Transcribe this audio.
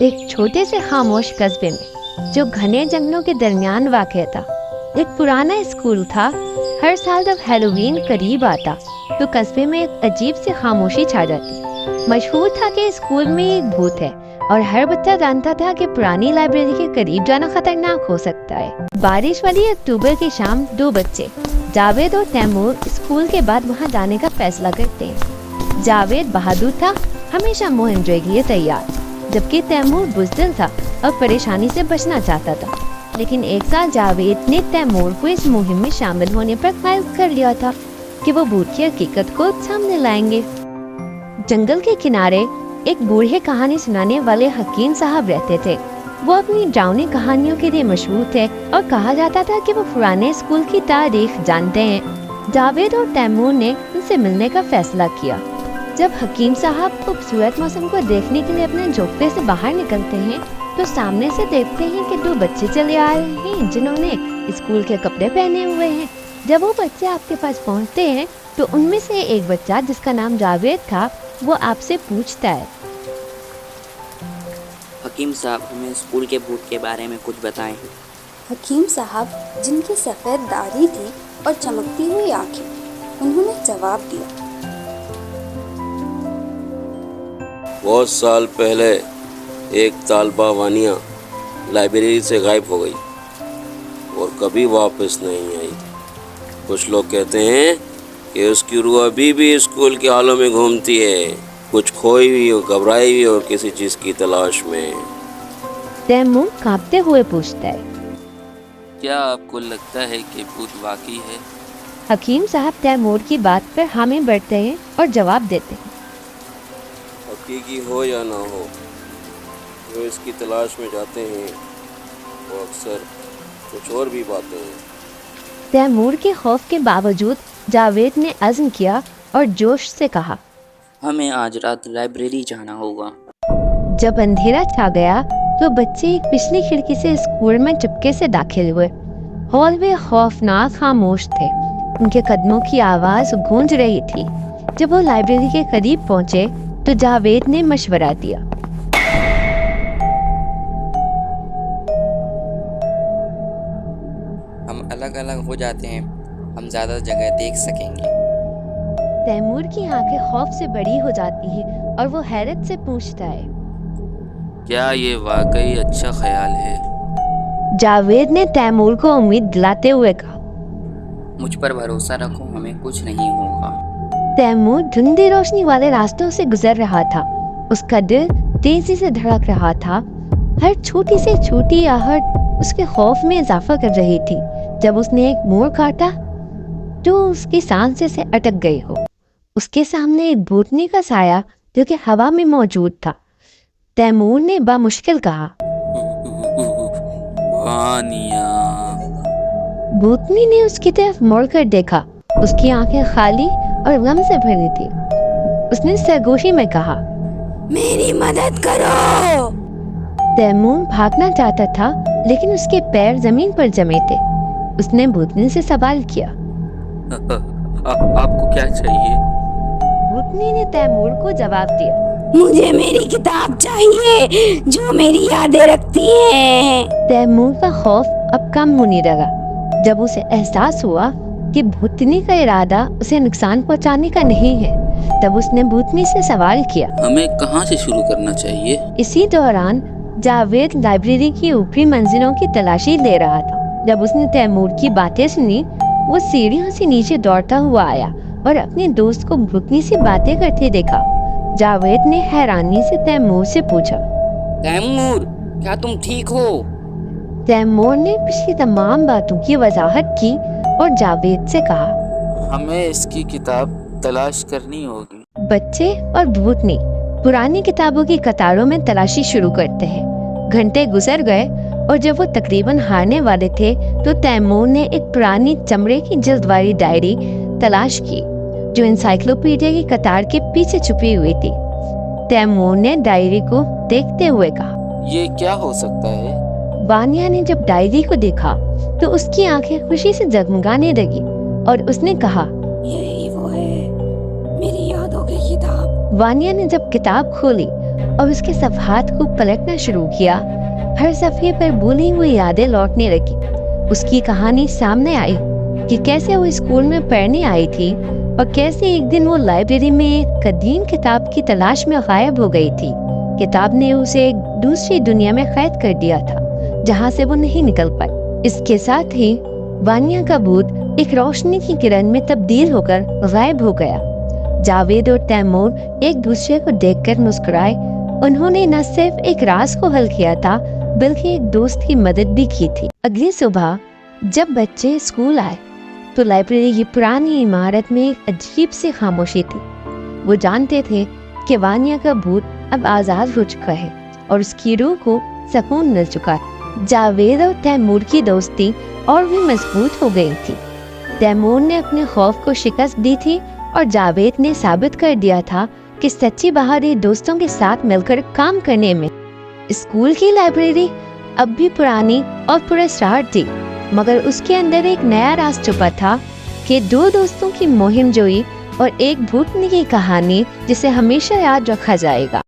ایک چھوٹے سے خاموش قصبے میں جو گھنے جنگلوں کے درمیان واقع تھا ایک پرانا اسکول تھا۔ ہر سال جب ہیلووین قریب آتا تو قصبے میں ایک عجیب سی خاموشی چھا جاتی۔ مشہور تھا کہ اسکول میں ایک بھوت ہے اور ہر بچہ جانتا تھا کہ پرانی لائبریری کے قریب جانا خطرناک ہو سکتا ہے۔ بارش والی اکتوبر کی شام دو بچے جاوید اور تیمور اسکول کے بعد وہاں جانے کا فیصلہ کرتے ہیں۔ جاوید بہادر تھا، ہمیشہ مہم کے لیے تیار، جبکہ تیمور بزدل تھا اور پریشانی سے بچنا چاہتا تھا۔ لیکن ایک سال جاوید نے تیمور کو اس مہم میں شامل ہونے پر قائل کر لیا تھا کہ وہ بھوت کی حقیقت کو سامنے لائیں گے۔ جنگل کے کنارے ایک بوڑھے کہانی سنانے والے حکیم صاحب رہتے تھے۔ وہ اپنی ڈراؤنی کہانیوں کے لیے مشہور تھے اور کہا جاتا تھا کہ وہ پرانے اسکول کی تاریخ جانتے ہیں۔ جاوید اور تیمور نے ان سے ملنے کا فیصلہ کیا۔ جب حکیم صاحب خوبصورت موسم کو دیکھنے کے لیے اپنے جھونپڑے سے باہر نکلتے ہیں تو سامنے سے دیکھتے ہیں کہ دو بچے چلے آ رہے ہیں جنہوں نے اسکول کے کپڑے پہنے ہوئے ہیں۔ جب وہ بچے آپ کے پاس پہنچتے ہیں تو ان میں سے ایک بچہ جس کا نام جاوید تھا وہ آپ سے پوچھتا ہے، حکیم صاحب ہمیں اسکول کے بھوت کے بارے میں کچھ بتائیں۔ حکیم صاحب جن کی سفید داڑھی تھی اور چمکتی ہوئی آنکھیں، انہوں نے جواب دیا، بہت سال پہلے ایک طالبہ وانیہ لائبریری سے غائب ہو گئی اور کبھی واپس نہیں آئی۔ کچھ لوگ کہتے ہیں کہ اس کی روح ابھی بھی اسکول کے حالوں میں گھومتی ہے، کچھ کھوئی ہوئی اور گھبرائی ہوئی اور کسی چیز کی تلاش میں۔ تیمور کانپتے ہوئے پوچھتا ہے، کیا آپ کو لگتا ہے کہ بھوت واقعی ہے؟ حکیم صاحب تیمور کی بات پر حامی بڑھتے ہیں اور جواب دیتے ہیں، حقیقی ہو یا نہ ہو، جو اس کی تلاش میں جاتے ہیں وہ اکثر کچھ اور بھی پاتے ہیں۔ تیمور کے خوف کے باوجود جاوید نے عزم کیا اور جوش سے کہا، ہمیں آج رات لائبریری جانا ہوگا۔ جب اندھیرا چھا گیا تو بچے ایک پچھلی کھڑکی سے اسکول میں چپکے سے داخل ہوئے۔ ہال میں خوفناک خاموش تھے، ان کے قدموں کی آواز گونج رہی تھی۔ جب وہ لائبریری کے قریب پہنچے تو جاوید نے مشورہ دیا، ہم الگ الگ ہو جاتے ہیں، ہم زیادہ جگہ دیکھ سکیں گے۔ تیمور کی آنکھیں خوف سے بڑی ہو جاتی ہیں اور وہ حیرت سے پوچھتا ہے، کیا یہ واقعی اچھا خیال ہے؟ جاوید نے تیمور کو امید دلاتے ہوئے کہا، مجھ پر بھروسہ رکھو، ہمیں کچھ نہیں ہوگا۔ تیمور دھندلی روشنی والے راستوں سے گزر رہا تھا، اس کا دل تیزی سے دھڑک رہا تھا، ہر چھوٹی سے چھوٹی آہٹ اس کے خوف میں اضافہ کر رہی تھی۔ جب اس نے ایک موڑ کاٹا تو اس کی سانسیں سے اٹک گئی ہو۔ اس کے سامنے ایک بھوتنی کا سایہ جو کہ ہوا میں موجود تھا۔ تیمور نے بامشکل کہا، وانیہ۔ بھوتنی نے اس کی طرف مڑ کر دیکھا، اس کی آنکھیں خالی اور غم سے بھری تھی۔ اس نے سرگوشی میں کہا، میری مدد کرو۔ تیمور بھاگنا چاہتا تھا لیکن اس کے پیر زمین پر جمے تھے۔ اس نے بھوتنی سے سوال کیا، آپ کو کیا چاہیے؟ بھوتنی نے تیمور کو جواب دیا، مجھے میری کتاب چاہیے جو میری یادیں رکھتی ہے۔ تیمور کا خوف اب کم ہونے لگا۔ جب اسے احساس ہوا کہ بھوتنی کا ارادہ اسے نقصان پہنچانے کا نہیں ہے، تب اس نے بھوتنی سے سوال کیا، ہمیں کہاں سے شروع کرنا چاہیے؟ اسی دوران جاوید لائبریری کی اوپری منزلوں کی تلاشی لے رہا تھا۔ جب اس نے تیمور کی باتیں سنی، وہ سیڑھیوں سے نیچے دوڑتا ہوا آیا اور اپنے دوست کو بھوتنی سے باتیں کرتے دیکھا۔ جاوید نے حیرانی سے تیمور سے پوچھا، تیمور، کیا تم ٹھیک ہو؟ تیمور نے پچھلی تمام باتوں کی وضاحت کی اور جاوید سے کہا، ہمیں اس کی کتاب تلاش کرنی ہوگی۔ بچے اور بھوتنی پرانی کتابوں کی قطاروں میں تلاشی شروع کرتے ہیں۔ گھنٹے گزر گئے اور جب وہ تقریباً ہارنے والے تھے تو تیمور نے ایک پرانی چمڑے کی جلد والی ڈائری تلاش کی جو انسائکلوپیڈیا کی قطار کے پیچھے چھپی ہوئی تھی۔ تیمور نے ڈائری کو دیکھتے ہوئے کہا، یہ کیا ہو سکتا ہے؟ وانیہ نے جب ڈائری کو دیکھا تو اس کی آنکھیں خوشی سے جگمگانے لگی اور اس نے کہا، یہی وہ ہے، میری یادوں کی کتاب۔ وانیہ نے جب کتاب کھولی اور اس کے صفحات کو پلٹنا شروع کیا، ہر صفحے پر بھولی ہوئی یادیں لوٹنے لگی۔ اس کی کہانی سامنے آئی کہ کیسے وہ اسکول میں پڑھنے آئی تھی اور کیسے ایک دن وہ لائبریری میں ایک قدیم کتاب کی تلاش میں غائب ہو گئی تھی۔ کتاب نے اسے ایک دوسری دنیا میں قید کر دیا تھا جہاں سے وہ نہیں نکل پائی۔ اس کے ساتھ ہی وانیا کا بھوت ایک روشنی کی کرن میں تبدیل ہو کر غائب ہو گیا۔ جاوید اور تیمور ایک دوسرے کو دیکھ کر مسکرائے۔ انہوں نے نہ صرف ایک راز کو حل کیا تھا بلکہ ایک دوست کی مدد بھی کی تھی۔ اگلی صبح جب بچے اسکول آئے تو لائبریری کی پرانی عمارت میں ایک عجیب سی خاموشی تھی۔ وہ جانتے تھے کہ وانیا کا بھوت اب آزاد ہو چکا ہے اور اس کی روح کو سکون مل چکا ہے۔ جاوید اور تیمور کی دوستی اور بھی مضبوط ہو گئی تھی۔ تیمور نے اپنے خوف کو شکست دی تھی اور جاوید نے ثابت کر دیا تھا کہ سچی بہادری دوستوں کے ساتھ مل کر کام کرنے میں۔ اسکول کی لائبریری اب بھی پرانی اور پراسرار تھی، مگر اس کے اندر ایک نیا راز چھپا تھا کہ دو دوستوں کی مہم جوئی اور ایک بھوتنی کی کہانی جسے ہمیشہ یاد رکھا جائے گا۔